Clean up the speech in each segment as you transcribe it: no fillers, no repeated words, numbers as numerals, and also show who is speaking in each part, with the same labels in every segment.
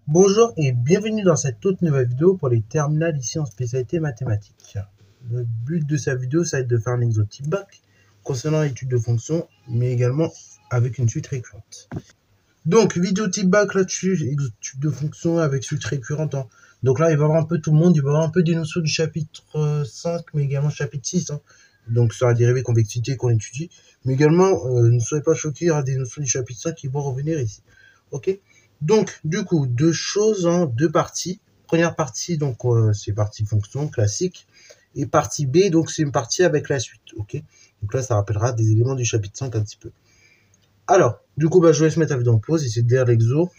Speaker 1: Bonjour et bienvenue dans cette toute nouvelle vidéo pour les terminales ici en spécialité mathématiques. Le but de cette vidéo, ça va être de faire un exo type bac concernant l'étude de fonctions, mais également avec une suite récurrente. Donc, vidéo type bac là-dessus, étude de fonctions avec suite récurrente. Donc là, il va y avoir un peu tout le monde, il va y avoir un peu des notions du chapitre 5, mais également chapitre 6. Donc, sur la dérivée convexité qu'on étudie. Mais également, ne soyez pas choqués, il y aura des notions du chapitre 5 qui vont revenir ici. Ok? Donc, du coup, deux choses, deux parties. Première partie, donc, c'est partie fonction classique. Et partie B, donc, c'est une partie avec la suite. Ok? Donc là, ça rappellera des éléments du chapitre 5 un petit peu. Alors, du coup, je vais se mettre la vidéo en pause, essayer de lire l'exo.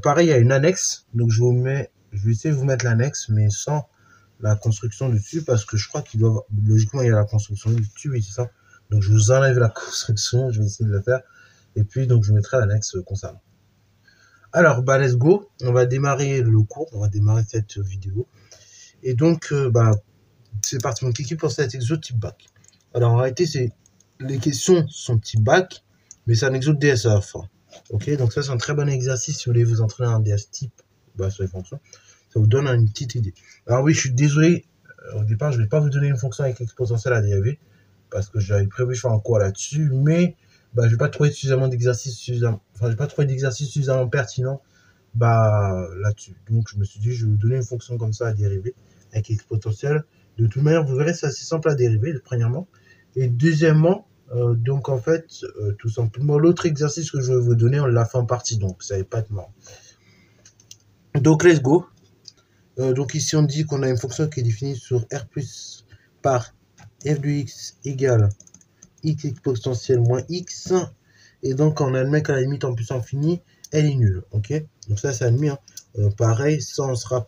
Speaker 1: Pareil, il y a une annexe. Donc, je vais essayer de vous mettre l'annexe, mais sans la construction dessus, parce que je crois qu'il doit, logiquement, il y a la construction dessus, oui, c'est ça. Donc, je vous enlève la construction, je vais essayer de le faire. Et puis, donc, je mettrai l'annexe concernant. Alors, let's go. On va démarrer le cours, on va démarrer cette vidéo. Et donc, c'est parti, mon kiki pour cet exo type bac. Alors, en réalité, les questions sont type bac, mais c'est un exo de DSA. Ok, donc ça, c'est un très bon exercice si vous voulez vous entraîner en DS type sur les fonctions. Ça vous donne une petite idée. Alors oui, je suis désolé, au départ, je ne vais pas vous donner une fonction avec exponentielle à dériver, parce que j'avais prévu de faire un cours là-dessus, mais je n'ai pas trouvé suffisamment d'exercices suffisamment pertinent là-dessus. Donc je me suis dit, je vais vous donner une fonction comme ça à dériver avec exponentielle. De toute manière, vous verrez, c'est assez simple à dériver, premièrement. Et deuxièmement, donc en fait, tout simplement, l'autre exercice que je vais vous donner, on l'a fait en partie, donc ça va pas être marrant. Donc let's go. Donc ici on dit qu'on a une fonction qui est définie sur R plus par f de x égale x exponentielle moins x, et donc on admet qu'à la limite en plus infini, elle est nulle, ok? Donc ça c'est admis, pareil, ça on sera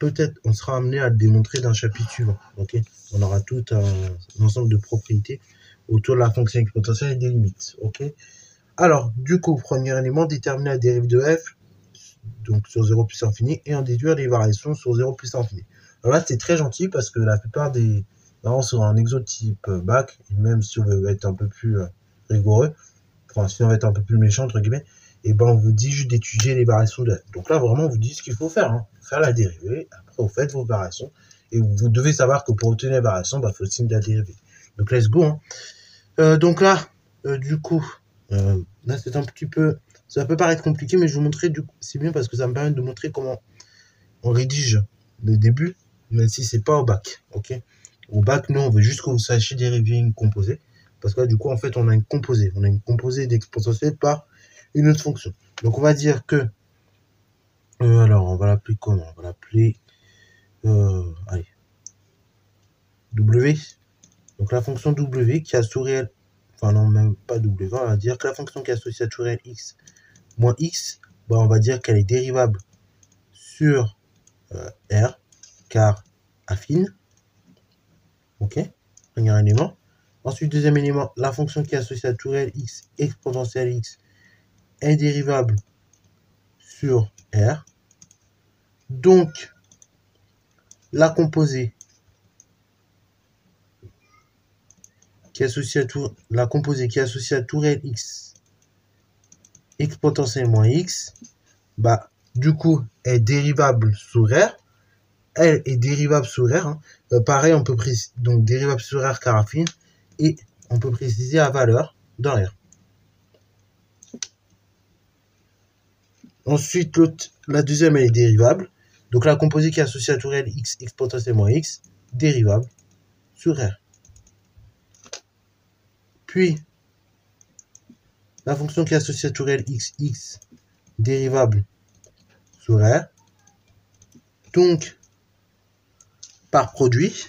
Speaker 1: amené à le démontrer dans le chapitre suivant, ok? On aura tout un ensemble de propriétés autour de la fonction exponentielle et des limites, ok? Alors, du coup, premier élément, déterminer la dérive de f, donc sur 0 plus infini, et en déduire les variations sur 0 plus infini. Alors là, c'est très gentil parce que la plupart des... Là, sur un exo type bac, et même si on veut être un peu plus rigoureux, enfin, si on veut être un peu plus méchant, entre guillemets, et on vous dit juste d'étudier les variations de f. Donc là, vraiment, on vous dit ce qu'il faut faire. Faire la dérivée, après, vous faites vos variations, et vous devez savoir que pour obtenir les variations, il faut signer de la dérivée. Donc, let's go. Donc là, du coup, là, c'est un petit peu... Ça peut paraître compliqué, mais je vous montrer, du coup, c'est bien parce que ça me permet de montrer comment on rédige le début, même si c'est pas au bac, ok? Au bac, nous, on veut juste que vous sachiez dériver une composée, parce que là, du coup, en fait, on a une composée d'exponentielle par une autre fonction. Donc, on va dire que, alors, on va l'appeler comment? On va l'appeler, allez, W. Donc, la fonction W qui a sous réel, enfin, non, même pas W, on va dire que la fonction qui est associée à sous réel x moins x, on va dire qu'elle est dérivable sur R, car affine. Ok, premier élément. Ensuite, deuxième élément, la fonction qui est associée à tout réel x exponentielle x est dérivable sur R. Donc, la composée qui est associée à tout réel x exponentielle moins x, du coup, est dérivable sur R. Elle est dérivable sur R. Pareil, on peut préciser, donc dérivable sur R car affine, et on peut préciser la valeur dans R. Ensuite, la deuxième, elle est dérivable. Donc la composée qui est associée à tout réel x exponentielle moins x, dérivable sur R. Puis, la fonction qui est associée à tout réel x, dérivable sur R. Donc, par produit,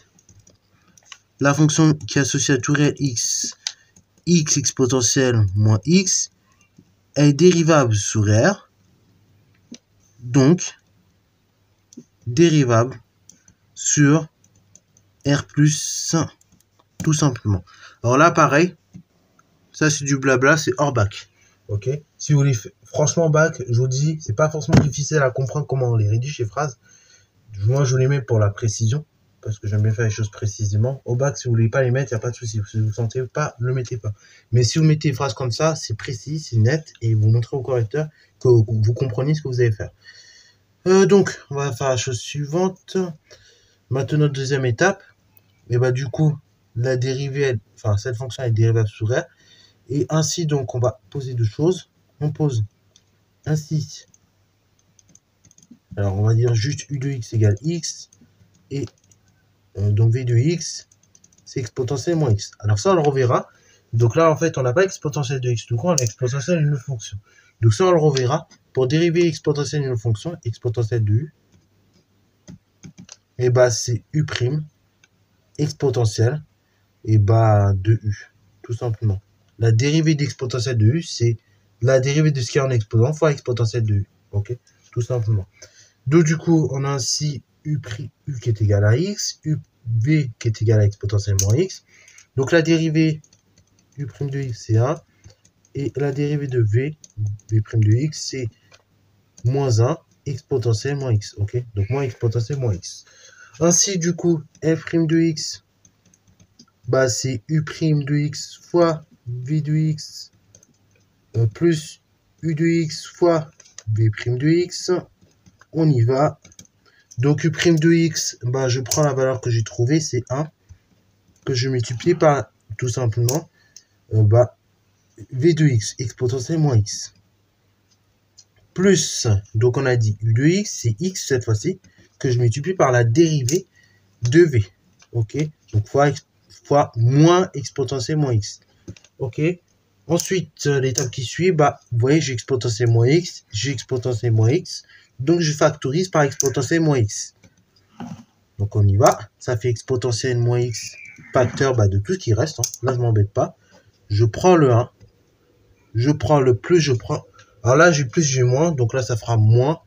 Speaker 1: la fonction qui est associée à tout réel x exponentielle moins x, est dérivable sur R. Donc, dérivable sur R plus 1, tout simplement. Alors là, pareil, ça c'est du blabla, c'est hors bac. Ok. Si vous voulez, franchement, bac, je vous dis, c'est pas forcément difficile à comprendre comment on les rédige ces phrases. Moi, je vous les mets pour la précision, parce que j'aime bien faire les choses précisément. Au bac, si vous voulez pas les mettre, il n'y a pas de souci. Si vous ne sentez pas, ne le mettez pas. Mais si vous mettez des phrases comme ça, c'est précis, c'est net, et vous montrez au correcteur que vous comprenez ce que vous allez faire. Donc, on va faire la chose suivante. Maintenant, deuxième étape. Et bah, du coup, la dérivée, enfin, cette fonction est dérivable sur R. Et ainsi, donc, on va poser deux choses. On pose ainsi. Alors, on va dire juste U de x égale x. Et donc, V de x, c'est exponentielle moins x. Alors, ça, on le reverra. Donc là, en fait, on n'a pas exponentielle de x tout court, on a exponentielle d'une fonction. Donc ça, on le reverra. Pour dériver exponentielle d'une fonction, exponentielle de u, et bah, c'est u' exponentielle et bah, de u, tout simplement. La dérivée d'exponentielle de u, c'est la dérivée de ce qui est en exposant fois exponentielle de u. Ok, tout simplement. Donc du coup, on a ainsi u qui est égal à x, v qui est égal à exponentielle moins x. Donc la dérivée u' de x, c'est 1. Et la dérivée de v de x, c'est moins 1 exponentielle moins x. Ok, donc moins exponentielle moins x. Ainsi, du coup, f' de x, bah, c'est u' de x fois v de x plus u de x fois v' de x. On y va. Donc, u' de x, bah, je prends la valeur que j'ai trouvée, c'est 1, que je multiplie par, tout simplement, bah, v de x exponentielle moins x. Plus, donc on a dit u de x, c'est x cette fois-ci, que je multiplie par la dérivée de v. Ok, donc fois moins exponentielle moins x. Ok, ensuite, l'étape qui suit, bah, vous voyez, j'ai exponentielle moins x, j'ai exponentielle moins x, donc je factorise par exponentielle moins x. Donc on y va, ça fait exponentielle moins x, facteur bah, de tout ce qui reste, hein. Là je m'embête pas. Je prends le 1, je prends le plus, je prends... Alors là j'ai plus, j'ai moins, donc là ça fera moins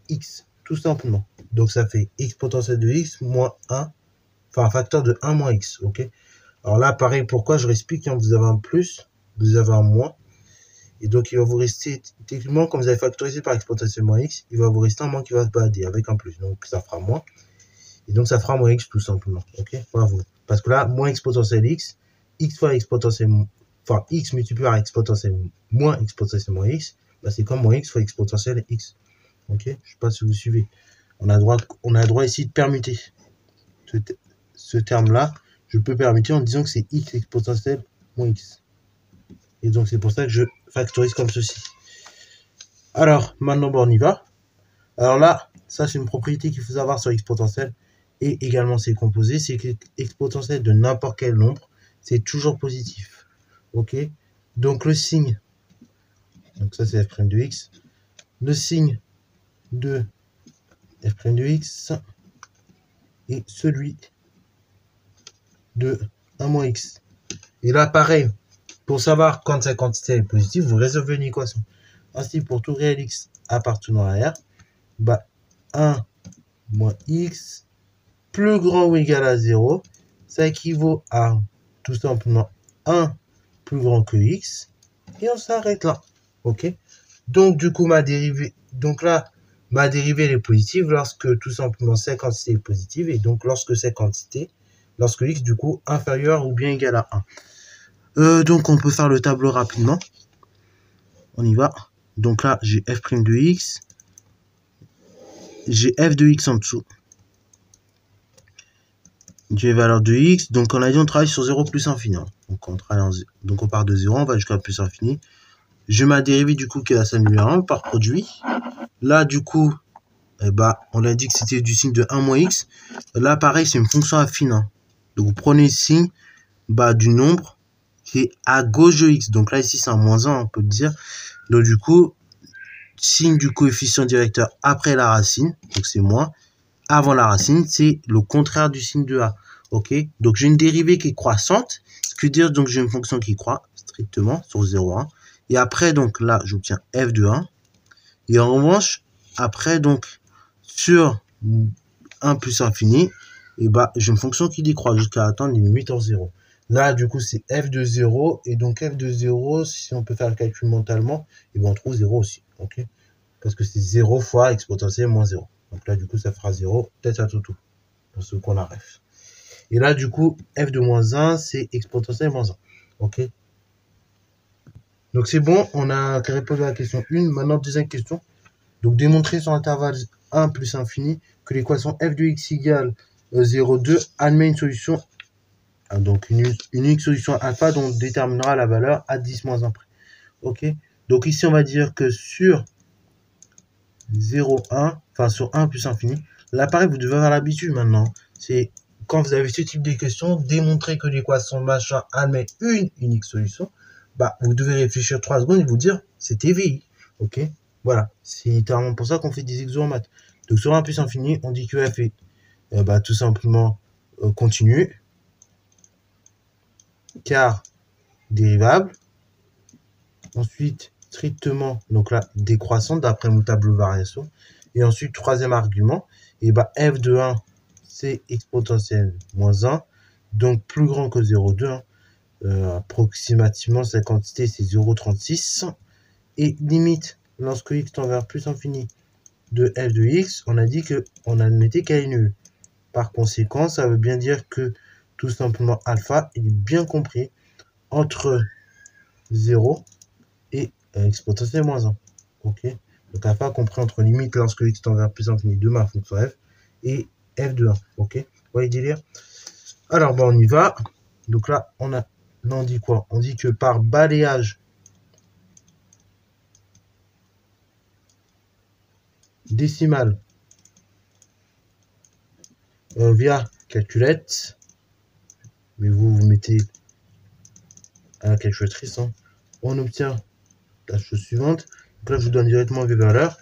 Speaker 1: x, tout simplement. Donc ça fait exponentielle de x moins 1, enfin un facteur de 1 moins x, ok. Alors là, pareil, pourquoi je réexplique, quand vous avez un plus, vous avez un moins, et donc il va vous rester, techniquement, quand vous avez factorisé par exponentielle moins x, il va vous rester un moins qui va se balader avec un plus, donc ça fera moins, et donc ça fera moins x tout simplement, ok, bravo. Parce que là, moins exponentielle x fois exponentielle, enfin x multiplié par exponentielle moins x, bah, c'est comme moins x fois exponentielle x. Ok, je ne sais pas si vous suivez. On a droit ici de permuter. Ce terme-là, je peux permuter en disant que c'est x exponentielle moins x. Et donc, c'est pour ça que je factorise comme ceci. Alors, maintenant, on y va. Alors là, ça, c'est une propriété qu'il faut savoir sur exponentielle et également ses composés. C'est que exponentielle de n'importe quel nombre, c'est toujours positif. Ok, donc le signe, donc ça, c'est f' de x. Le signe de f' de x et celui de 1 moins x. Et là, pareil, pour savoir quand cette quantité est positive, vous résolvez une équation. Ainsi, pour tout réel x appartenant à R, bah 1 moins x plus grand ou égal à 0, ça équivaut à tout simplement 1 plus grand que x, et on s'arrête là. Ok, donc du coup, ma dérivée, donc là, ma dérivée elle est positive lorsque tout simplement cette quantité est positive, et donc lorsque cette quantité, lorsque x du coup inférieur ou bien égal à 1. Donc on peut faire le tableau rapidement. On y va. Donc là, j'ai f' de x. J'ai f de x en dessous. J'ai les valeurs de x. Donc on a dit on travaille sur 0 plus infini. Donc on part de 0, on va jusqu'à plus infini. J'ai ma dérivée du coup qui va s'annuler à 1 par produit. Là du coup, eh ben, on a dit que c'était du signe de 1 moins x. Là pareil, c'est une fonction affine. Hein. Donc vous prenez le signe bah, du nombre qui est à gauche de x. Donc là ici c'est un moins 1, on peut le dire. Donc du coup, signe du coefficient directeur après la racine, donc c'est moins. Avant la racine, c'est le contraire du signe de a. Ok, donc j'ai une dérivée qui est croissante, ce qui veut dire donc j'ai une fonction qui croît strictement sur 0,1. Et après, donc là, j'obtiens f de 1. Et en revanche, après, donc, sur 1 plus infini, et bah, j'ai une fonction qui décroît jusqu'à atteindre les limites en 0. Là, du coup, c'est f de 0. Et donc, f de 0, si on peut faire le calcul mentalement, et ben, on trouve 0 aussi. Ok, parce que c'est 0 fois exponentielle moins 0. Donc là, du coup, ça fera 0, peut-être à tout, pour ceux qu'on a ref. Et là, du coup, f de moins 1, c'est exponentielle moins 1. Ok. Donc c'est bon, on a répondu à la question 1. Maintenant, deuxième question. Donc démontrer sur intervalle 1 plus infini que l'équation f de x égale 0,2 admet une solution, donc une unique solution alpha dont on déterminera la valeur à 10 moins 1 près. Ok. Donc ici on va dire que sur 0, 1, enfin sur 1 plus infini, là pareil vous devez avoir l'habitude maintenant. C'est quand vous avez ce type de questions, démontrer que l'équation machin admet une unique solution, bah vous devez réfléchir 3 secondes et vous dire c'est TVI. Ok. Voilà, c'est littéralement pour ça qu'on fait des exos en maths. Donc sur 1 plus infini, on dit que f est tout simplement continu, car dérivable, ensuite strictement, donc là, décroissante d'après mon tableau de variation, et ensuite troisième argument, et bah f de 1, c'est exponentielle moins 1, donc plus grand que 0,2, approximativement sa quantité c'est 0,36, et limite, lorsque x tend vers plus infini de f de x, on a dit qu'on admettait qu'elle est nulle. Par conséquent, ça veut bien dire que tout simplement alpha il est bien compris entre 0 et exponentielle moins 1. Ok. Donc alpha compris entre limite lorsque x tend vers plus infini de ma fonction f et f de 1. Ok. Vous voyez le délire? Alors on y va. Donc là on dit quoi? On dit que par balayage décimal via calculette, mais vous mettez à la calculatrice, hein, on obtient la chose suivante. Donc là je vous donne directement mes valeurs.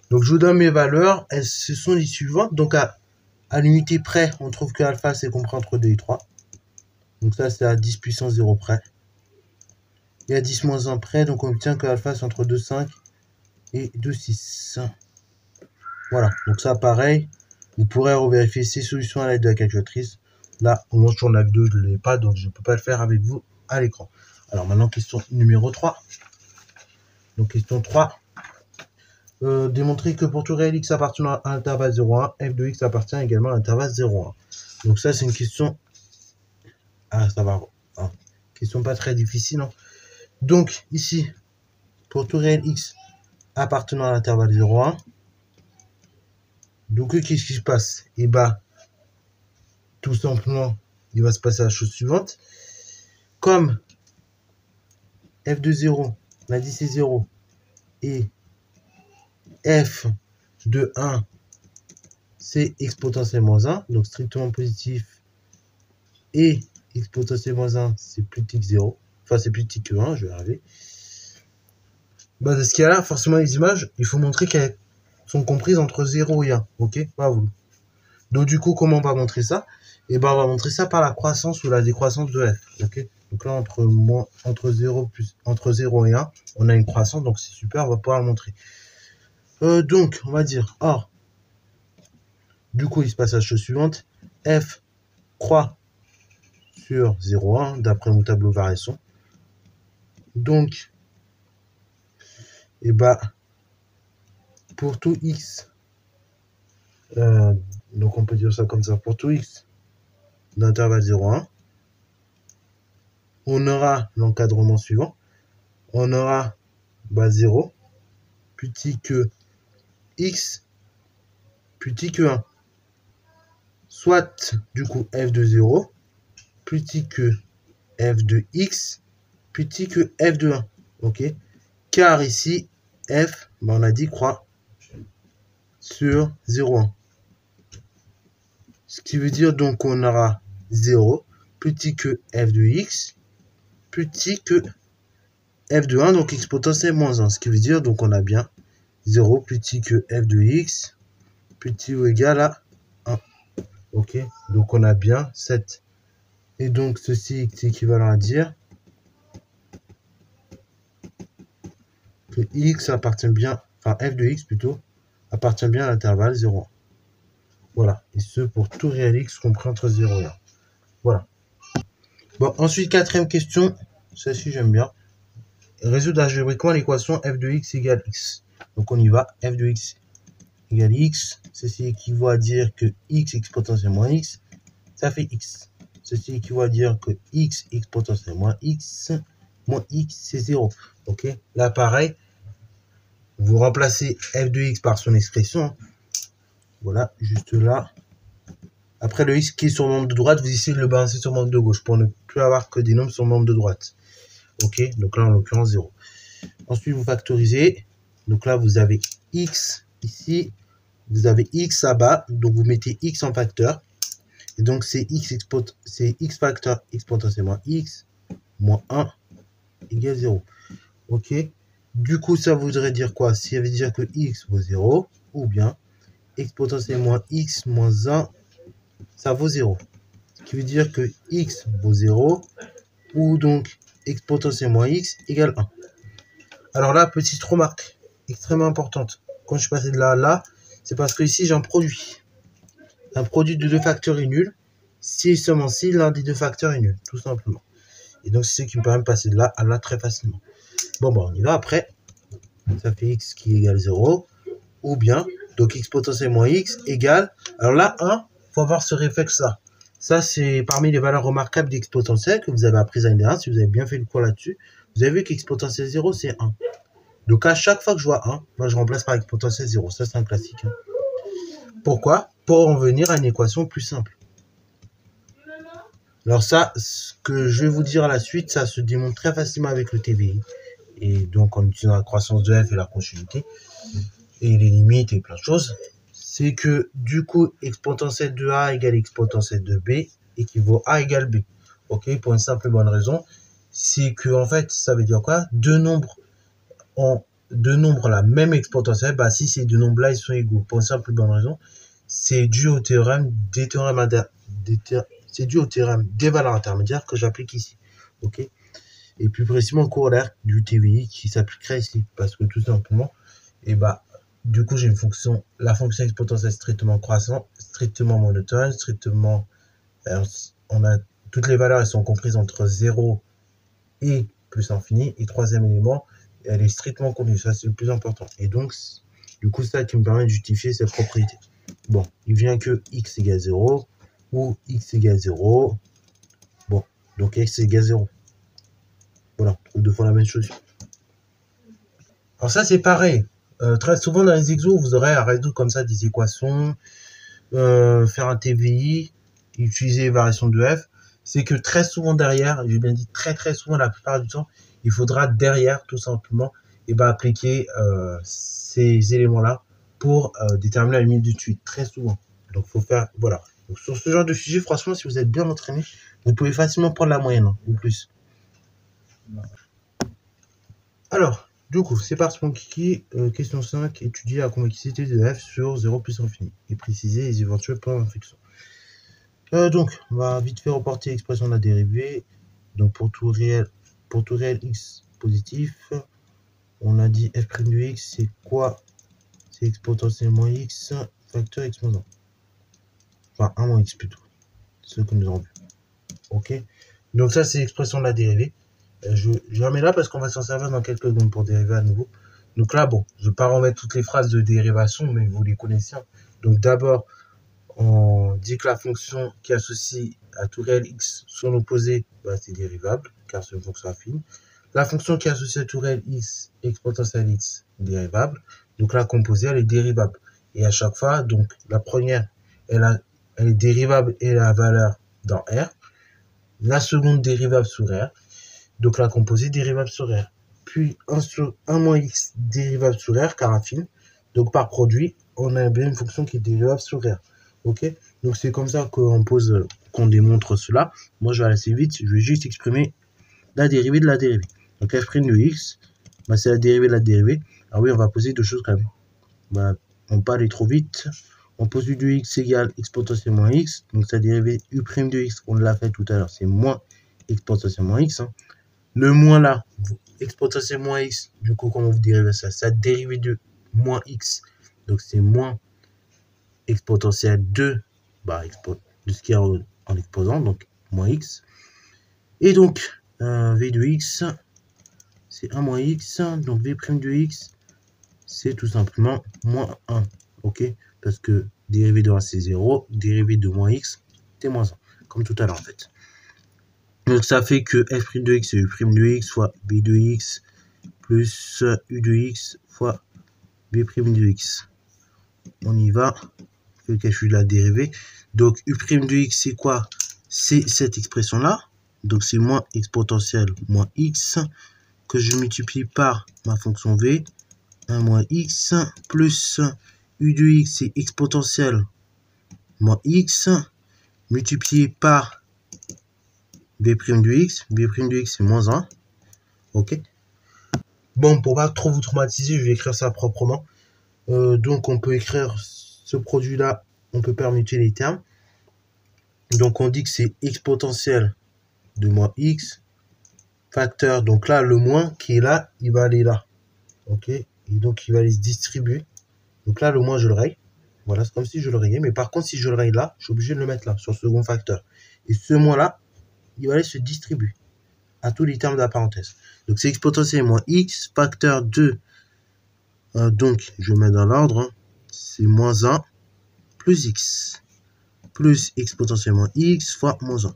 Speaker 1: Donc je vous donne mes valeurs, ce sont les suivantes. Donc à l'unité près, on trouve que alpha c'est compris entre 2 et 3. Donc ça c'est à 10 puissance 0 près. Et à 10 moins 1 près, donc on obtient que alpha c'est entre 2,5 et 2,6. Voilà, donc ça pareil, vous pourrez revérifier ces solutions à l'aide de la calculatrice. Là, au moment où je tourne la vidéo, je ne l'ai pas, donc je ne peux pas le faire avec vous à l'écran. Alors maintenant, question numéro 3. Donc question 3. Démontrer que pour tout réel x appartenant à l'intervalle 0,1, f de x appartient également à l'intervalle 0,1. Donc ça, c'est une question... Ah, ça va. Ah, question pas très difficile. Hein. Donc ici, pour tout réel x appartenant à l'intervalle 0,1, donc qu'est-ce qui se passe? Et bah, tout simplement, il va se passer la chose suivante. Comme f de 0, on a dit c'est 0, et f de 1, c'est exponentielle moins 1, donc strictement positif, et exponentielle moins 1, c'est plus petit que 0, enfin c'est plus petit que 1, je vais arriver. Bah, dans ce cas-là, forcément, les images, il faut montrer qu'elles sont comprises entre 0 et 1, ok? Pas vous. Donc du coup, comment on va montrer ça? Et ben on va montrer ça par la croissance ou la décroissance de f, ok? Donc là, entre 0 et 1, on a une croissance, donc c'est super, on va pouvoir le montrer. Donc, on va dire, or, du coup, il se passe la chose suivante, f croît sur 0,1, d'après mon tableau variation. Donc, et bah, pour tout x, donc on peut dire ça comme ça, pour tout x d'intervalle 0,1, on aura l'encadrement suivant, on aura 0, plus petit que x, plus petit que 1. Soit, du coup, f de 0, plus petit que f de x, plus petit que f de 1. Ok? Car ici, f, on a dit croît sur 0,1. Ce qui veut dire donc qu'on aura 0, plus petit que f de x, plus petit que f de 1, donc exponentielle moins 1. Ce qui veut dire donc on a bien 0 plus petit que f de x, plus petit ou égal à 1. Ok, donc on a bien 7. Et donc ceci est équivalent à dire que x appartient bien, enfin f de x plutôt, appartient bien à l'intervalle 0,1. Voilà, et ce pour tout réel x compris entre 0 et 1. Voilà. Bon, ensuite, quatrième question, celle-ci j'aime bien. Résoudre algébriquement l'équation f de x égale x. Donc on y va, f de x égale x. Ceci équivaut à dire que x exponentielle moins x, ça fait x. Ceci équivaut à dire que x exponentielle moins x, c'est 0. Ok, là pareil, Vous remplacez f de x par son expression. Voilà, juste là. Après le x qui est sur le membre de droite, vous essayez de le balancer sur le membre de gauche pour ne plus avoir que des nombres sur le membre de droite. Ok, donc là en l'occurrence 0. Ensuite vous factorisez. Donc là vous avez x ici. Vous avez x à bas. Donc vous mettez x en facteur. Et donc c'est x facteur x potentiel moins x moins 1 égale 0. Ok. Du coup, ça voudrait dire quoi? Ça veut dire que x vaut 0, ou bien x potentiel moins x moins 1, ça vaut 0. Ce qui veut dire que x vaut 0, ou donc x potentiel moins x égale 1. Alors là, petite remarque extrêmement importante. Quand je suis passé de là à là, c'est parce que ici j'ai un produit. Un produit de deux facteurs est nul. Si et seulement si l'un des deux facteurs est nul, tout simplement. Et donc c'est ce qui me permet de passer de là à là très facilement. Bon, on y va après. Ça fait x qui égale 0. Ou bien, donc x potentiel moins x égale... Alors là, 1, il faut avoir ce réflexe-là. Ça, c'est parmi les valeurs remarquables d'x potentiel que vous avez appris à l'année 1, si vous avez bien fait le cours là-dessus. Vous avez vu qu'x potentiel 0, c'est 1. Donc à chaque fois que je vois 1, moi je remplace par x potentiel 0. Ça, c'est un classique. Hein. Pourquoi? Pour en venir à une équation plus simple. Alors ça, ce que je vais vous dire à la suite, ça se démontre très facilement avec le TVI. Et donc en utilisant la croissance de f et la continuité, et les limites et plein de choses, c'est que du coup, x potentiel de a égale x potentiel de b équivaut à égale b. Ok, pour une simple et bonne raison, c'est que en fait, ça veut dire quoi? Deux nombres ont la même exponentielle, bah si ces deux nombres-là ils sont égaux, pour une simple et bonne raison, c'est dû au théorème c'est dû au théorème des valeurs intermédiaires que j'applique ici. Ok, et plus précisément le corollaire du TVI qui s'appliquerait ici, parce que tout simplement, et bah du coup j'ai une fonction, la fonction exponentielle strictement croissante, strictement monotone, strictement, on a toutes les valeurs, elles sont comprises entre 0 et plus infini, et troisième élément, elle est strictement continue, ça c'est le plus important. Et donc, du coup, c'est ça qui me permet de justifier cette propriété. Bon, il vient que x égale 0, ou x égale 0, bon, donc x égale 0. Voilà, on trouve deux fois la même chose. Alors ça c'est pareil, très souvent dans les exos, vous aurez à résoudre comme ça des équations, faire un TVI, utiliser les variations de f, c'est que très souvent derrière, j'ai bien dit très souvent la plupart du temps, il faudra derrière tout simplement et appliquer ces éléments-là pour déterminer la limite du tweet, très souvent. Donc faut faire, voilà. Donc, sur ce genre de sujet, franchement, si vous êtes bien entraîné, vous pouvez facilement prendre la moyenne, ou plus. Alors, du coup, c'est parti mon kiki. Question 5, étudier la convexité de f sur 0 plus infini et préciser les éventuels points d'inflexion. Donc, on va vite fait reporter l'expression de la dérivée. Donc, pour tout réel x positif, on a dit f' de x, c'est quoi? C'est x potentiel moins x facteur x moins 1. Enfin, 1 moins x plutôt. C'est ce que nous avons vu. Ok. Donc, ça, c'est l'expression de la dérivée. Je la mets là parce qu'on va s'en servir dans quelques secondes pour dériver à nouveau. Donc là, bon, je ne vais pas remettre toutes les phrases de dérivation, mais vous les connaissez. Donc d'abord, on dit que la fonction qui associe à tout réel x son opposé, c'est dérivable, car c'est une fonction affine. La fonction qui associe à tout réel x, x potentiel x, dérivable. Donc la composée, elle est dérivable. Et à chaque fois, donc la première, elle est dérivable et la valeur dans R. La seconde dérivable sur R. Donc la composée dérivable sur R. Puis 1 moins x dérivable sur R, car affine. Donc par produit, on a bien une fonction qui est dérivable sur R. Ok. Donc c'est comme ça qu'on démontre cela. Moi je vais aller assez vite, je vais juste exprimer la dérivée de la dérivée. Donc f' de x, c'est la dérivée de la dérivée. Ah oui, on va poser deux choses quand même. On pas aller trop vite. On pose u de x égale x potentiel moins x. Donc sa dérivée u' de x, on l'a fait tout à l'heure, c'est moins x potentiel moins x. Hein. Le moins là, x potentiel moins x, du coup, comment vous dérivez ça? Ça dérivée de moins x, donc c'est moins x potentiel de, de ce qu'il y a en exposant, donc moins x. Et donc, v de x, c'est 1 moins x, donc v' de x, c'est tout simplement moins 1, ok? Parce que dérivée de 1, c'est 0, dérivée de moins x, c'est moins 1, comme tout à l'heure en fait. Donc ça fait que f' de x c'est u' de x fois b de x plus u de x fois b' de x. On y va. Le calcul de la dérivée. Donc, u' de x, c'est quoi? C'est cette expression-là. Donc, c'est moins exponentielle moins x que je multiplie par ma fonction v, 1 moins x, plus u de x, c'est exponentielle moins x, multiplié par b' de x. B' de x, c'est moins 1. OK. Bon, pour pas trop vous traumatiser, je vais écrire ça proprement. Donc, on peut écrire ce produit-là, on peut permuter les termes. Donc, on dit que c'est exponentielle de moins x, facteur. Donc là, le moins qui est là, il va aller là. OK. Et donc, il va aller se distribuer. Donc là, le moins, je le raye. Voilà, c'est comme si je le rayais. Mais par contre, si je le raye là, je suis obligé de le mettre là, sur le second facteur. Et ce moins-là, il va aller se distribuer à tous les termes de la parenthèse. Donc, c'est exponentielle moins x, facteur 2. Donc, je mets dans l'ordre. Hein, c'est moins 1 plus x. Plus exponentielle moins x fois moins 1.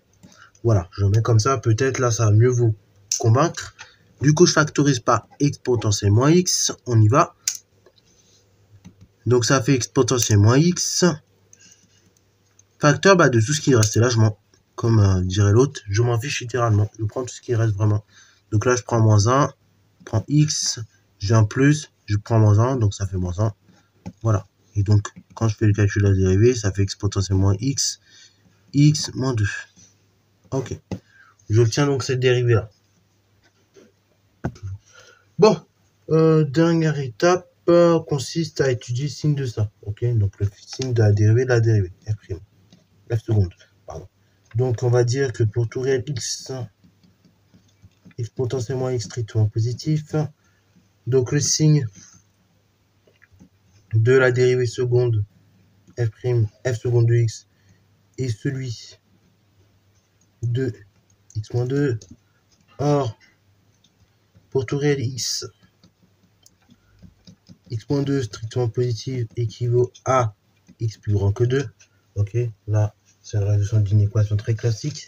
Speaker 1: Voilà, je mets comme ça. Peut-être là, ça va mieux vous convaincre. Du coup, je factorise par exponentielle moins x. On y va. Donc, ça fait exponentielle moins x. Facteur de tout ce qui reste. Et là, comme dirait l'autre, je m'en fiche littéralement. Je prends tout ce qui reste vraiment. Donc là, je prends moins 1. Je prends x. J'ai un plus. Je prends moins 1. Donc, ça fait moins 1. Voilà. Et donc, quand je fais le calcul de la dérivée, ça fait exponentielle moins x. X moins 2. OK. J'obtiens donc cette dérivée-là. Bon. Dernière étape consiste à étudier le signe de ça. OK. Donc, le signe de la dérivée, f'. F seconde. Pardon. Donc, on va dire que pour tout réel x, exponentielle moins x strictement positif. Donc, le signe de la dérivée seconde, f seconde de x, est celui de x moins 2. Or, pour tout réel x, x moins 2 strictement positif équivaut à x plus grand que 2. OK, là, c'est une résolution d'une équation très classique.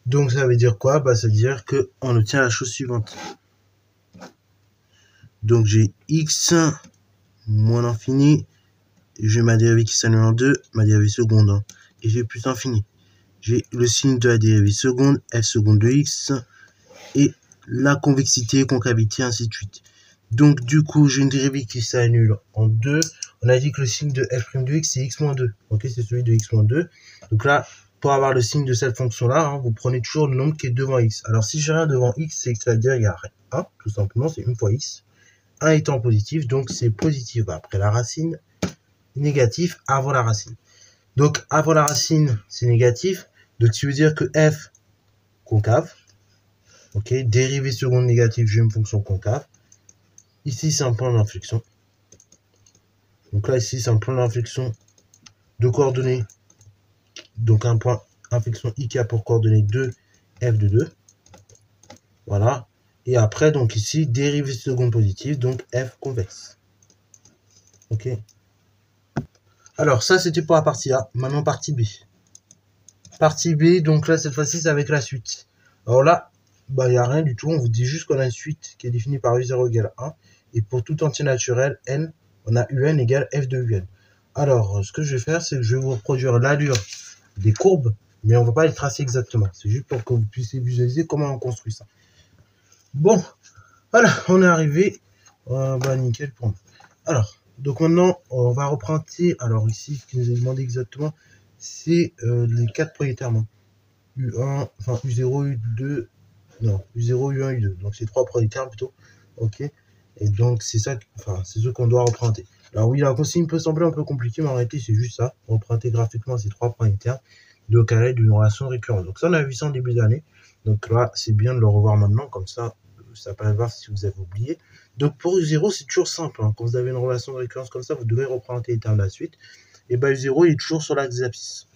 Speaker 1: Donc, ça veut dire quoi? Ça veut dire qu'on obtient la chose suivante. Donc, j'ai x moins l'infini. J'ai ma dérivée qui s'annule en 2, ma dérivée seconde. Hein, et j'ai plus infini. J'ai le signe de la dérivée seconde, f seconde de x, et la convexité, concavité, ainsi de suite. Donc, du coup, j'ai une dérivée qui s'annule en 2. On a dit que le signe de f' de x, c'est x moins 2. OK, c'est celui de x moins 2. Donc là, pour avoir le signe de cette fonction-là, hein, vous prenez toujours le nombre qui est devant x. Alors, si j'ai rien devant x, c'est que ça veut dire qu'il y a 1, tout simplement, c'est 1 fois x. 1 étant positif, donc c'est positif après la racine, négatif avant la racine. Donc, avant la racine, c'est négatif. Donc, ça veut dire que f concave. OK, dérivée seconde négative, j'ai une fonction concave. Ici, c'est un point d'inflexion. Donc là, ici, c'est un point d'inflexion de coordonnées. Donc, un point inflexion i qui a pour coordonnées 2, f de 2. Voilà. Et après, donc ici, dérivée seconde positive, donc f convexe. OK. Alors, ça, c'était pour la partie A. Maintenant, partie B. Partie B, donc là, cette fois-ci, c'est avec la suite. Alors là, il n'y a rien du tout. On vous dit juste qu'on a une suite qui est définie par u0 égale 1. Et pour tout entier naturel, n, on a un égale f de un. Alors, ce que je vais faire, c'est que je vais vous reproduire l'allure des courbes, mais on ne va pas les tracer exactement. C'est juste pour que vous puissiez visualiser comment on construit ça. Bon, voilà, on est arrivé. Nickel pour nous. Alors, donc maintenant, on va reprendre. Alors ici, ce qu'il nous est demandé exactement, c'est les 4 premiers termes. U1, enfin U0, U2, non, U0, U1, U2. Donc c'est 3 premiers termes plutôt. OK. Et donc c'est ça, enfin c'est ce qu'on doit représenter. Alors oui, la consigne peut sembler un peu compliquée, mais en réalité c'est juste ça. Représenter graphiquement ces 3 premiers termes de carré d'une relation récurrente. Donc ça, on a vu ça en début d'année. Donc là, c'est bien de le revoir maintenant, comme ça permet de voir si vous avez oublié. Donc pour U0, c'est toujours simple. Hein. Quand vous avez une relation de récurrence comme ça, vous devez représenter les termes de la suite. Et U0 il est toujours sur l'axe des abscisses.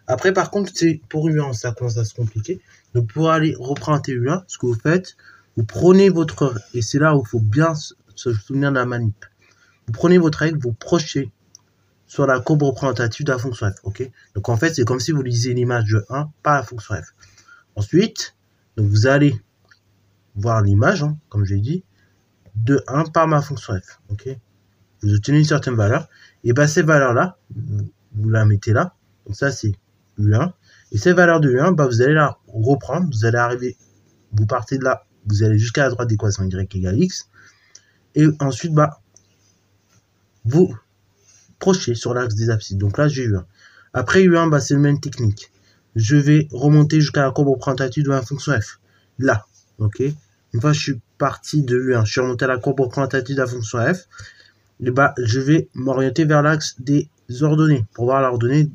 Speaker 1: Après, par contre, c'est pour U1, ça commence à se compliquer. Donc pour aller représenter U1, ce que vous faites, vous prenez votre... Et c'est là où il faut bien se souvenir de la manip. Vous prenez votre règle, vous projetez sur la courbe représentative de la fonction f. Okay, donc en fait, c'est comme si vous lisiez l'image de 1 par la fonction f. Ensuite, donc vous allez voir l'image, hein, comme je l'ai dit, de 1 par ma fonction f. Okay, vous obtenez une certaine valeur, et bah cette valeur-là, vous la mettez là, donc ça c'est U1, et cette valeur de U1, bah vous allez la reprendre, vous allez arriver, vous partez de là, vous allez jusqu'à la droite d'équation Y égale X, et ensuite, bah, vous projetez sur l'axe des abscisses, donc là j'ai U1. Après U1, bah c'est la même technique. Je vais remonter jusqu'à la courbe représentative de ma fonction f. Là, ok. Une fois que je suis parti de U1, je suis remonté à la courbe représentative de la fonction f. Et bah, je vais m'orienter vers l'axe des ordonnées pour voir l'ordonnée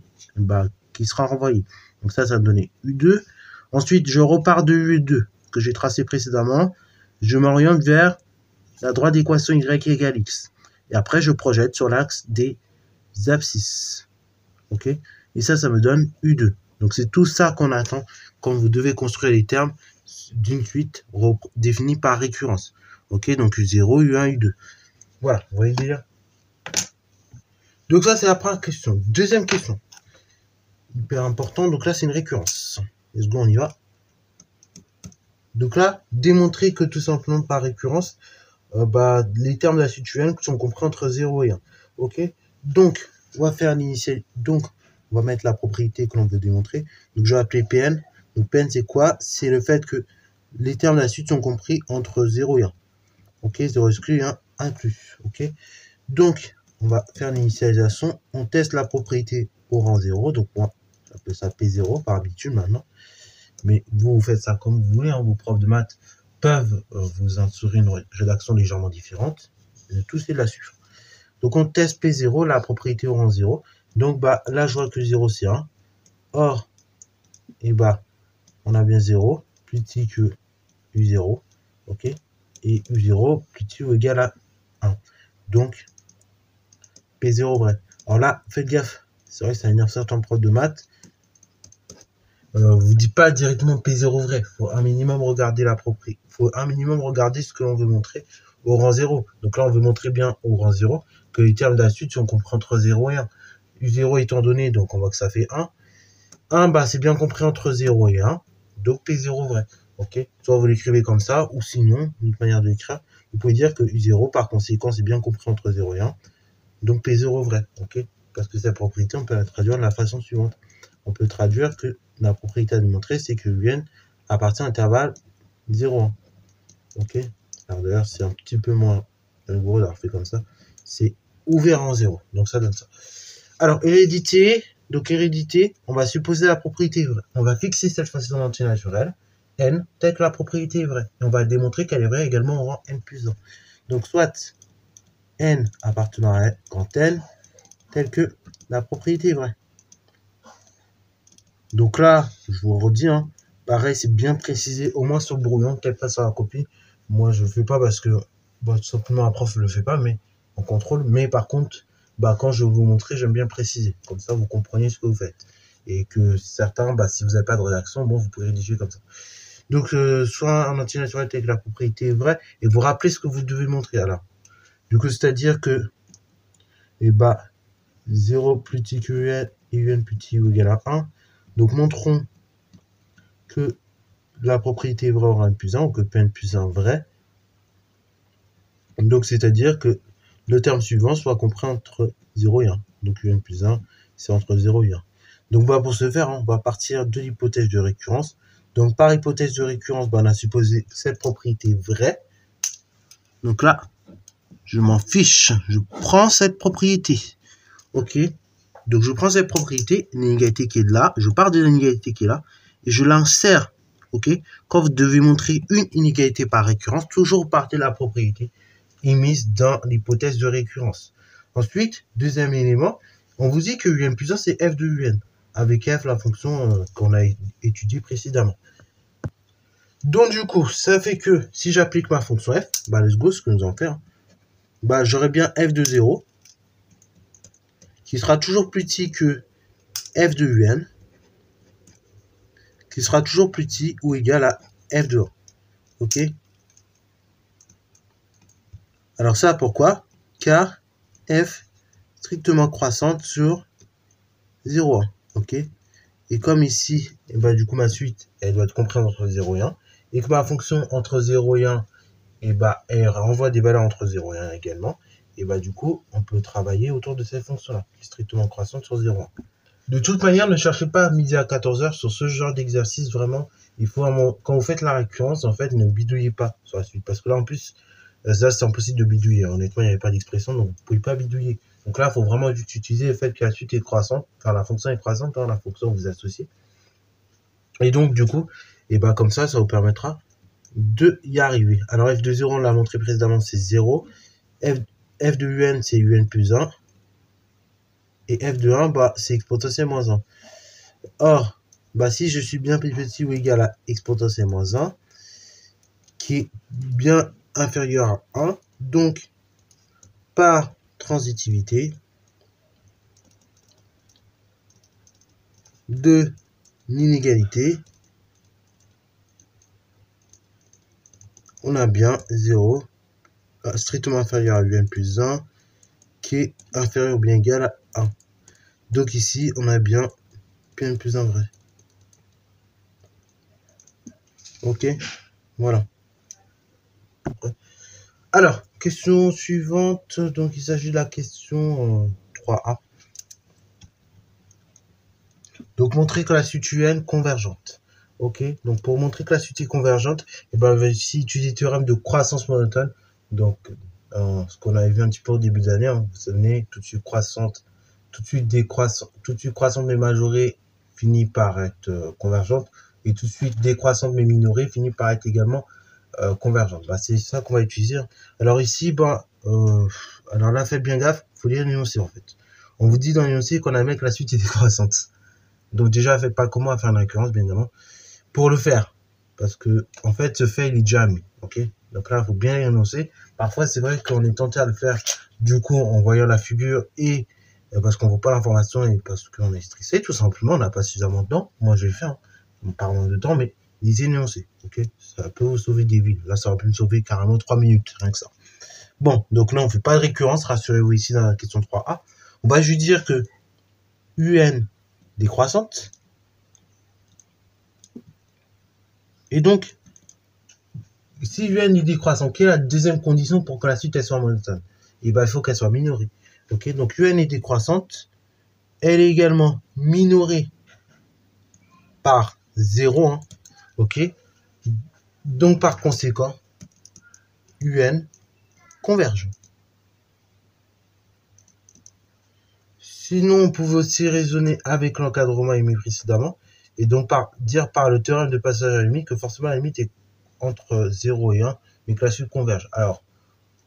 Speaker 1: qui sera renvoyée. Donc ça va me donner U2. Ensuite, je repars de U2 que j'ai tracé précédemment. Je m'oriente vers la droite d'équation Y égale X. Et après, je projette sur l'axe des abscisses. Ok. Et ça me donne U2. Donc c'est tout ça qu'on attend quand vous devez construire les termes d'une suite définie par récurrence. Ok, donc U0, U1, U2. Voilà, vous voyez déjà. Donc ça c'est la première question. Deuxième question. Hyper important, donc là c'est une récurrence. Let's go, on y va. Donc là, démontrer que tout simplement par récurrence, les termes de la suite UN sont compris entre 0 et 1. Ok, donc on va faire l'initial. Donc on va mettre la propriété que l'on veut démontrer. Donc je vais appeler Pn. Donc Pn c'est quoi? C'est le fait que les termes de la suite sont compris entre 0 et 1. Ok, 0 exclu, 1 inclus. Ok, donc on va faire l'initialisation. On teste la propriété au rang 0. Donc moi, j'appelle ça P0 par habitude maintenant. Mais vous faites ça comme vous voulez. Hein. Vos profs de maths peuvent vous insérer une rédaction légèrement différente. Le tout c'est de la suivre. Donc on teste P0, la propriété au rang 0. Donc là je vois que 0 c'est 1. Or, on a bien 0 plus petit que U0. Ok. Et U0 plus petit ou égal à 1. Donc P0 vrai. Alors là, faites gaffe. C'est vrai que ça énerve certains profs de maths. Vous dites pas directement P0 vrai. Il faut un minimum regarder la propriété. Il faut un minimum regarder ce que l'on veut montrer au rang 0. Donc là, on veut montrer bien au rang 0 que les termes de la suite sont compris entre 0 et 1. U0 étant donné, donc on voit que ça fait 1. 1, c'est bien compris entre 0 et 1. Donc P0 vrai. Ok. Soit vous l'écrivez comme ça, ou sinon, une autre manière de l'écrire, vous pouvez dire que U0, par conséquent, c'est bien compris entre 0 et 1. Donc P0 vrai. Ok. Parce que cette propriété, on peut la traduire de la façon suivante. On peut traduire que la propriété à démontrer, c'est que UN appartient à l'intervalle 0,1. Ok. Alors d'ailleurs, c'est un petit peu moins rigoureux d'avoir fait comme ça. C'est ouvert en 0. Donc ça donne ça. Alors, hérédité. Donc hérédité, on va supposer la propriété vraie. On va fixer cette fois-ci dans l'entier naturel, n, tel que la propriété est vraie. Et on va démontrer qu'elle est vraie également au rang n plus 1. Donc soit n appartenant à grand n, tel que la propriété est vraie. Donc là, je vous redis, hein, pareil, c'est bien précisé, au moins sur le brouillon, quelle passe sur la copie. Moi, je ne le fais pas parce que, tout simplement, un prof ne le fait pas, mais on contrôle. Mais par contre, quand je vais vous montrer, j'aime bien préciser. Comme ça, vous comprenez ce que vous faites. Et que certains, si vous n'avez pas de rédaction, vous pouvez rédiger comme ça. Donc, soit un entier naturel avec la propriété est vraie, et vous rappelez ce que vous devez montrer. Alors, du coup, c'est-à-dire que, 0 plus petit que un et un plus petit ou égal à 1. Donc, montrons que la propriété est vraie au rang n plus 1, ou que Pn plus 1 vrai. Donc, c'est-à-dire que le terme suivant soit compris entre 0 et 1. Donc, un plus 1, c'est entre 0 et 1. Donc, pour ce faire, on va partir de l'hypothèse de récurrence. Donc, par hypothèse de récurrence, on a supposé cette propriété vraie. Donc là, je m'en fiche. Je prends cette propriété. Ok. Donc, je prends cette propriété, l'inégalité qui est là. Je pars de l'inégalité qui est là. Et je l'insère. Ok. Quand vous devez montrer une inégalité par récurrence, toujours partez de la propriété émise dans l'hypothèse de récurrence. Ensuite, deuxième élément, on vous dit que un plus 1, c'est f de un. Avec f, la fonction qu'on a étudiée précédemment. Donc, du coup, ça fait que si j'applique ma fonction f, let's go, ce que nous allons faire, j'aurai bien f de 0, qui sera toujours plus petit que f de un, qui sera toujours plus petit ou égal à f de 1. Ok? Alors ça, pourquoi? Car f strictement croissante sur 0,1. Ok? Et comme ici, du coup, ma suite, elle doit être comprise entre 0 et 1. Et que ma fonction entre 0 et 1, elle renvoie des valeurs entre 0 et 1 également. et bah du coup, on peut travailler autour de cette fonction-là, qui est strictement croissante sur 0,1. De toute manière, ne cherchez pas à midi à 14 h sur ce genre d'exercice, vraiment. Il faut, quand vous faites la récurrence, en fait, ne bidouillez pas sur la suite. Parce que là, en plus, ça, c'est impossible de bidouiller. Honnêtement, il n'y avait pas d'expression, donc vous ne pouvez pas bidouiller. Donc là, il faut vraiment utiliser le fait que la suite est croissante, enfin, la fonction est croissante, hein, la fonction que vous associez. Et donc, du coup, et ben, comme ça vous permettra de y arriver. Alors, f de 0, on l'a montré précédemment, c'est 0. F de un, c'est un plus 1. Et f de 1, bah, c'est exponentielle moins 1. Or, bah, si je suis bien plus petit ou égal à exponentielle moins 1, qui est bien inférieur à 1, donc, par transitivité de l'inégalité, on a bien 0, strictement inférieur à un plus 1, qui est inférieur ou bien égal à 1. Donc ici, on a bien un plus 1 vrai. Ok, voilà. Alors, question suivante. Donc, il s'agit de la question 3A. Donc, montrer que la suite UN est convergente. Ok, donc pour montrer que la suite est convergente, et ben, on va ici utiliser le théorème de croissance monotone. Donc, ce qu'on avait vu un petit peu au début d'année, hein, vous savez, tout de suite croissante, tout de suite décroissante, tout de suite croissante mais majorée finit par être convergente, et tout de suite décroissante mais minorée finit par être également convergente. Bah, c'est ça qu'on va utiliser. Alors ici, alors là, faites bien gaffe, il faut lire l'énoncé en fait. On vous dit dans l'énoncé qu'on admet que la suite est décroissante. Donc déjà, faites pas comment à faire une récurrence, bien évidemment, pour le faire. Parce que, en fait, ce fait, il est déjà mis. Ok. Donc là, il faut bien l'énoncer. Parfois, c'est vrai qu'on est tenté à le faire, du coup, en voyant la figure et parce qu'on ne voit pas l'information et parce qu'on est stressé, tout simplement, on n'a pas suffisamment de temps. Moi, je vais le faire, en parlant de temps, mais lisez l'énoncé. Ok. Ça peut vous sauver des vies. Là, ça aurait pu me sauver carrément 3 minutes, rien que ça. Bon, donc là, on ne fait pas de récurrence, rassurez-vous ici dans la question 3A. On va juste dire que UN décroissante. Et donc, si UN est décroissant, quelle est la deuxième condition pour que la suite elle soit monotone? Et ben, il faut qu'elle soit minorée. Ok, donc UN est décroissante. Elle est également minorée par 0. Hein, ok. Donc, par conséquent, UN converge. Sinon, on pouvait aussi raisonner avec l'encadrement émis précédemment. Et donc, dire par le théorème de passage à la limite que forcément la limite est entre 0 et 1, mais que la suite converge. Alors,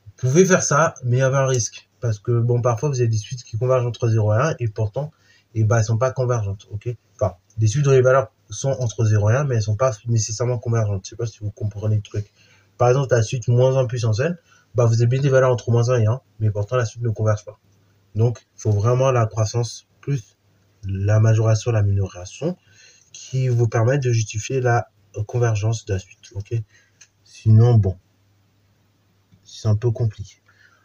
Speaker 1: vous pouvez faire ça, mais il y avait un risque. Parce que, bon, parfois, vous avez des suites qui convergent entre 0 et 1, et pourtant, elles ne sont pas convergentes, ok? Enfin, des suites dont les valeurs sont entre 0 et 1, mais elles ne sont pas nécessairement convergentes. Je ne sais pas si vous comprenez le truc. Par exemple, la suite moins 1 puissance n, vous avez bien des valeurs entre moins 1 et 1, mais pourtant, la suite ne converge pas. Donc, il faut vraiment la croissance plus la majoration, la minoration, qui vous permettent de justifier la convergence de la suite, ok? Sinon, bon, c'est un peu compliqué.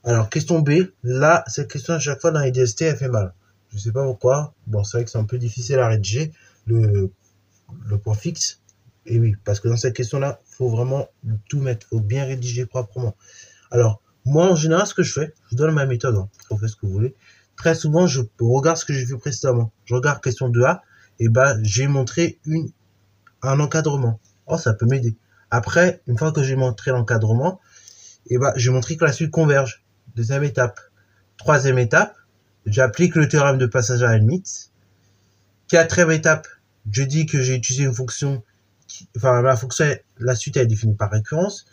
Speaker 1: Alors, question B. Là, cette question, à chaque fois, dans les DST, elle fait mal. Je ne sais pas pourquoi. Bon, c'est vrai que c'est un peu difficile à rédiger, le point fixe. Et oui, parce que dans cette question-là, il faut vraiment tout mettre. Il faut bien rédiger proprement. Alors, moi, en général, ce que je fais, je donne ma méthode. Hein, vous faites ce que vous voulez. Très souvent, je regarde ce que j'ai fait précédemment. Je regarde question 2A. Et j'ai montré un encadrement. Oh, ça peut m'aider. Après, une fois que j'ai montré l'encadrement, j'ai montré que la suite converge. Deuxième étape. Troisième étape, j'applique le théorème de passage à la limite. Quatrième étape, je dis que j'ai utilisé une fonction, la suite est définie par récurrence,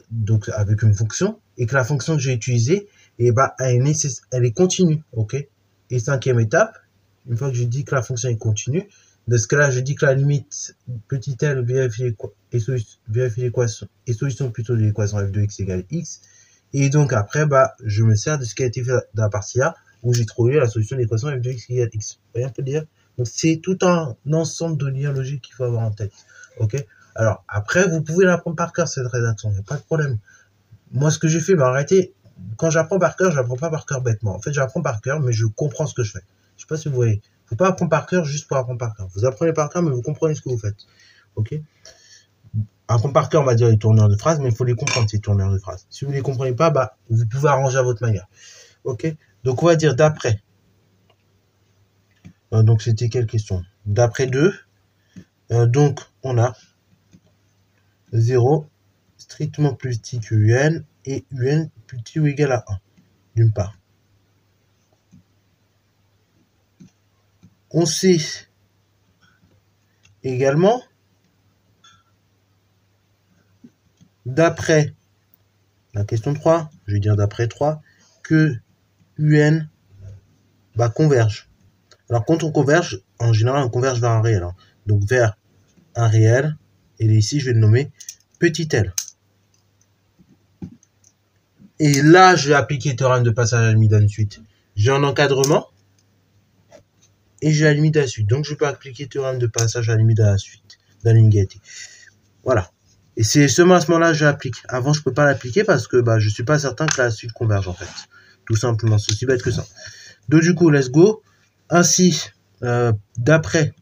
Speaker 1: donc avec une fonction, et que la fonction que j'ai utilisée, elle est continue, ok? Et cinquième étape, une fois que je dis que la fonction est continue, dans ce cas-là, je dis que la limite petit l vérifie l'équation et solution plutôt de l'équation f de x égale x. Et donc après, je me sers de ce qui a été fait dans la partie A, où j'ai trouvé la solution de l'équation f de x égale x. Vous voyez un peu dire? Donc c'est tout un ensemble de liens logiques qu'il faut avoir en tête. Ok? Alors après, vous pouvez l'apprendre par cœur cette rédaction, il n'y a pas de problème. Moi, ce que j'ai fait, arrêtez. Quand j'apprends par cœur, j'apprends pas par cœur bêtement. En fait, j'apprends par cœur, mais je comprends ce que je fais. Je sais pas si vous voyez. Faut pas apprendre par cœur juste pour apprendre par cœur. Vous apprenez par cœur, mais vous comprenez ce que vous faites. Ok? Après, par cœur, on va dire les tourneurs de phrases, mais il faut les comprendre, ces tourneurs de phrases. Si vous ne les comprenez pas, bah, vous pouvez arranger à votre manière. Ok? Donc, on va dire d'après. Donc, c'était quelle question? D'après 2. Donc, on a 0 strictement plus petit que UN et UN plus petit ou égal à 1, d'une part. On sait également, d'après la question 3, je vais dire d'après 3, que UN converge. Alors, quand on converge, en général, on converge vers un réel. Hein. Donc, vers un réel. Et ici, je vais le nommer petit l. Et là, je vais appliquer le théorème de passage à la limite à la suite. J'ai un encadrement. Et j'ai la limite à la suite. Donc, je peux appliquer le théorème de passage à la limite à la suite. Dans l'inégalité. Voilà. Et c'est seulement à ce moment-là que je l'applique. Avant, je ne peux pas l'appliquer parce que je ne suis pas certain que la suite converge, en fait. Tout simplement. C'est aussi bête que ça. Donc, du coup, let's go. Ainsi, d'après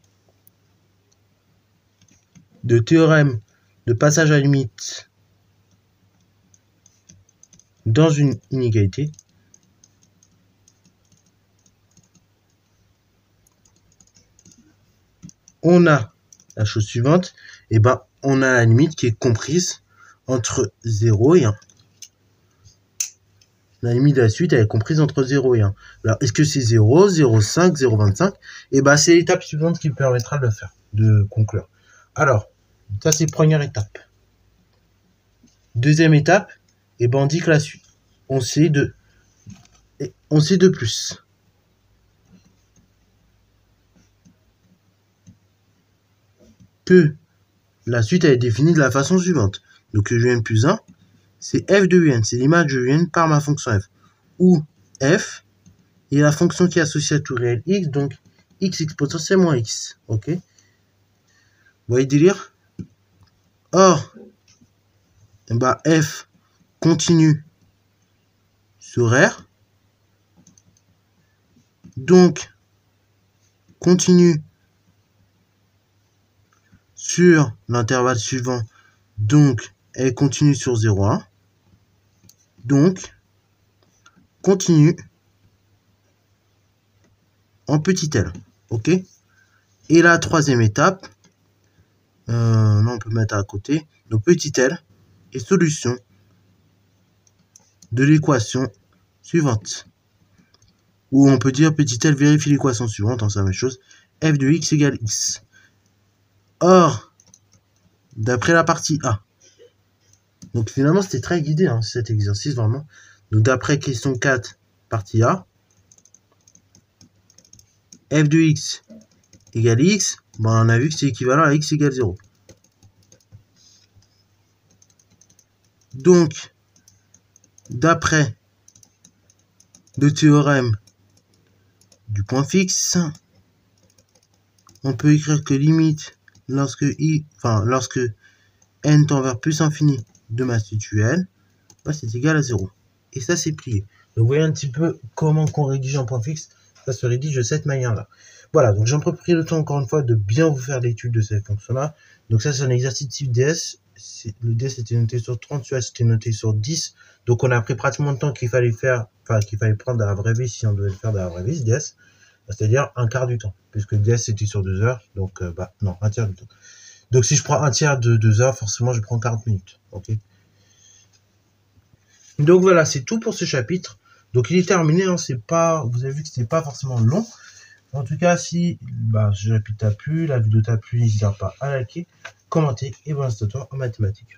Speaker 1: de théorème de passage à la limite dans une inégalité, on a la chose suivante, et on a la limite qui est comprise entre 0 et 1. La limite de la suite, elle est comprise entre 0 et 1. Alors, est-ce que c'est 0, 0,5, 0,25? Et c'est l'étape suivante qui permettra de le faire, de conclure. Alors, ça c'est première étape. Deuxième étape, on dit que la suite, on sait de plus. Que la suite elle est définie de la façon suivante. Donc UN plus 1, c'est f de UN, c'est l'image de UN par ma fonction f. Où f est la fonction qui est associée à tout réel x, donc x exponentielle moins x. Ok? Vous voyez le délire? Or, f continue sur R, donc continue sur l'intervalle suivant, donc elle continue sur 0,1, donc continue en petit l, ok? Et la troisième étape, non, on peut mettre à côté, donc petit l est solution de l'équation suivante, ou on peut dire petit l vérifie l'équation suivante, c'est la même chose, f de x égale x. Or, d'après la partie A, donc finalement c'était très guidé cet exercice vraiment. Donc d'après question 4, partie A, f de x égale x, on a vu que c'est équivalent à x égale 0. Donc, d'après le théorème du point fixe, on peut écrire que limite lorsque n tend vers plus infini de masse situelle, c'est égal à 0. Et ça, c'est plié. Donc, vous voyez un petit peu comment qu'on rédige un point fixe. Ça se rédige de cette manière-là. Voilà, donc j'ai pris le temps, encore une fois, de bien vous faire l'étude de cette fonction-là. Donc ça, c'est un exercice type DS. Le DS était noté sur 30, celui-là, c'était noté sur 10. Donc on a pris pratiquement le temps qu'il fallait faire, qu'il fallait prendre à la vraie vie si on devait le faire de la vraie vie, ce DS. C'est-à-dire un quart du temps. Puisque le DS, c'était sur 2 heures. Donc, non, un tiers du temps. Donc si je prends un tiers de 2 heures, forcément, je prends 40 minutes. Ok. Donc voilà, c'est tout pour ce chapitre. Donc il est terminé, vous avez vu que c'était pas forcément long. En tout cas, si ce chapitre t'a plu, la vidéo t'a plu, n'hésite pas à liker, commenter et bon, c'est toi en mathématiques.